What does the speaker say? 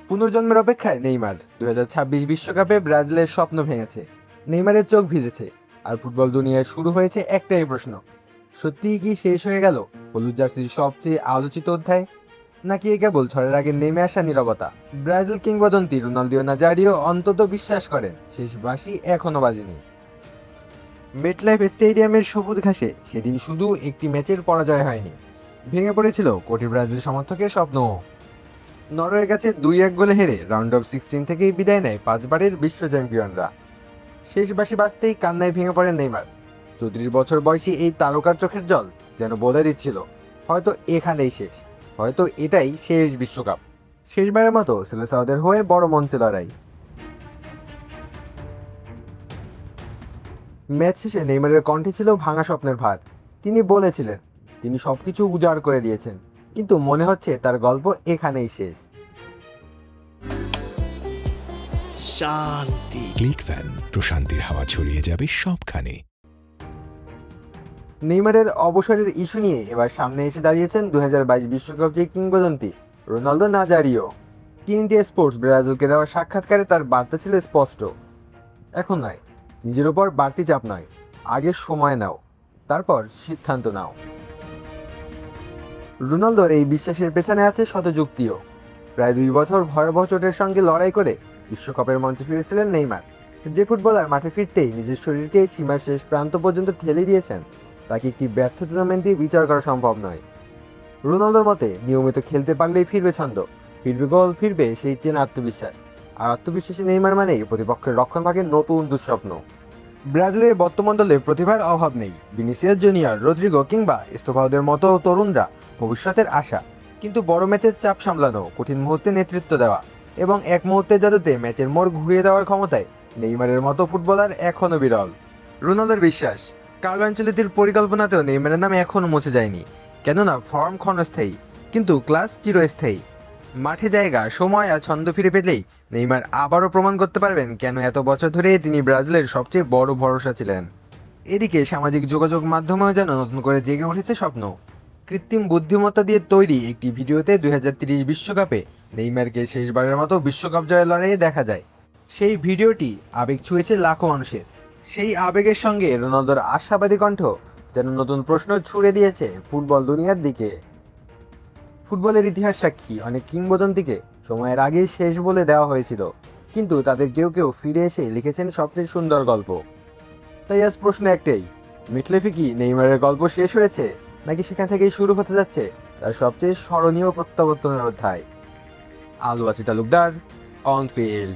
পুনর্জন্মের অপেক্ষায় নেইমার 2026 বিশ্বকাপে ব্রাজিলের স্বপ্ন ভেঙেছে, নেইমারের চোখ ভিজেছে, আর ফুটবল দুনিয়ায় শুরু হয়েছে একটাই প্রশ্ন: সত্যিই কি শেষ হয়ে গেল হলুদ জার্সির সবচেয়ে আলোচিত অধ্যায়, নাকি এ কেবল ঝড়ের আগে নেমে আসা নীরবতা? ব্রাজিল কিংবদন্তি রোনালদিও নাজারিও অন্তত বিশ্বাস করেন শেষ বাঁশি এখনো বাজেনি। মেটলাইফ স্টেডিয়ামের সবুজ ঘাসে সেদিন শুধু একটি ম্যাচের পরাজয় হয়নি, ভেঙে পড়েছিল কোটি ব্রাজিল সমর্থকের স্বপ্নও। নরওয়ের কাছে 2-1 গোলে হেরে রাউন্ড অফ 16 থেকেই বিদায় নেয় 5 বারের বিশ্ব চ্যাম্পিয়নরা। শেষ বাঁশি বাজতেই কান্নায় ভেঙে পড়েন নেইমার। 34 বছর বয়সী এই তারকার চোখের জল যেন বলে দিচ্ছিল, হয়তো এখানেই শেষ, হয়তো এটাই শেষ বিশ্বকাপ। শেষবারের মতো সেলেসাওদের হয়ে বড় মঞ্চে লড়াই। ম্যাচ শেষে নেইমারের কণ্ঠে ছিল ভাঙা স্বপ্নের ভার। তিনি বলেছিলেন তিনি সবকিছু উজাড় করে দিয়েছেন, কিন্তু মনে হচ্ছে তার গল্প এখানেই শেষ। শান্তি। ক্লিক ফ্যান, প্রশান্তির হাওয়া ছড়িয়ে যাবে সবখানে। নেইমারের অবসরের ইস্যু নিয়ে এবার সামনে এসে দাঁড়িয়েছেন 2022 বিশ্বকাপ জয়ী কিংবদন্তি রোনালদো নাজারিও। TNT স্পোর্টস ব্রাজিলকে দেওয়া সাক্ষাৎকারে তার বার্তা ছিল স্পষ্ট: এখন নয়, নিজের ওপর বাড়তি চাপ নয়, আগে সময় নাও, তারপর সিদ্ধান্ত নাও। রোনালদোর এই বিশ্বাসের পেছনে আছে শত যুক্তিও। প্রায় 2 বছর ভয়াবহ চোটের সঙ্গে লড়াই করে বিশ্বকাপের মঞ্চে ফিরেছিলেন নেইমার। যে ফুটবলার মাঠে ফিরতেই নিজের শরীরকে সীমার শেষ প্রান্ত পর্যন্ত ঠেলে দিয়েছেন, তাকে একটি ব্যর্থ টুর্নামেন্ট দিয়ে বিচার করা সম্ভব নয়। রোনালদোর মতে নিয়মিত খেলতে পারলেই ফিরবে ছন্দ, ফিরবে গোল, ফিরবে সেই চেনা আত্মবিশ্বাস। আর আত্মবিশ্বাসী নেইমার মানেই প্রতিপক্ষের রক্ষণভাগের নতুন দুঃস্বপ্ন। ব্রাজিলের বর্তমান দলে প্রতিভার অভাব নেই। ভিনিসিয়াস জুনিয়র, রদ্রিগো কিংবা এস্তোভাওদের মতো তরুণরা ভবিষ্যতের আশা। কিন্তু বড় ম্যাচের চাপ সামলানো, কঠিন মুহূর্তে নেতৃত্ব দেওয়া এবং এক মুহূর্তে জাদুতে ম্যাচের মোড় ঘুরিয়ে দেওয়ার ক্ষমতায় নেইমারের মতো ফুটবলার এখনও বিরল। রোনালদোর বিশ্বাস, কার্লো আনচেলত্তির পরিকল্পনাতেও নেইমারের নাম এখনও মুছে যায়নি, কেননা ফর্ম ক্ষণস্থায়ী কিন্তু ক্লাস চিরস্থায়ী। মাঠে জায়গা, সময় আর ছন্দ ফিরে পেলেই নেইমার আবারও প্রমাণ করতে পারবেন কেন এত বছর ধরে তিনি ব্রাজিলের সবচেয়ে বড় ভরসা ছিলেন। এদিকে সামাজিক যোগাযোগ মাধ্যমেও যেন নতুন করে জেগে উঠেছে স্বপ্ন। কৃত্রিম বুদ্ধিমত্তা দিয়ে তৈরি একটি ভিডিওতে 2030 বিশ্বকাপে নেইমারকে শেষবারের মতো বিশ্বকাপ জয়ের লড়াইয়ে দেখা যায়। সেই ভিডিওটি আবেগ ছুঁয়েছে লাখো মানুষের। সেই আবেগের সঙ্গে রোনালদোর আশাবাদী কণ্ঠ যেন নতুন প্রশ্ন ছুড়ে দিয়েছে ফুটবল দুনিয়ার দিকে। ফুটবলের ইতিহাস সাক্ষী, অনেক কিংবদন্তিকে সময়ের আগেই শেষ বলে দেওয়া হয়েছিল, কিন্তু তাদের কেউ কেউ ফিরে এসে লিখেছেন সবচেয়ে সুন্দর গল্প। তাই আজ প্রশ্ন একটাই: মেটলাইফে কি নেইমারের গল্প শেষ হয়েছে, নাকি সেখান থেকেই শুরু হতে যাচ্ছে তার সবচেয়ে স্মরণীয় প্রত্যাবর্তনের অধ্যায়? আলু আসি তালুকদার, অন ফিল্ড।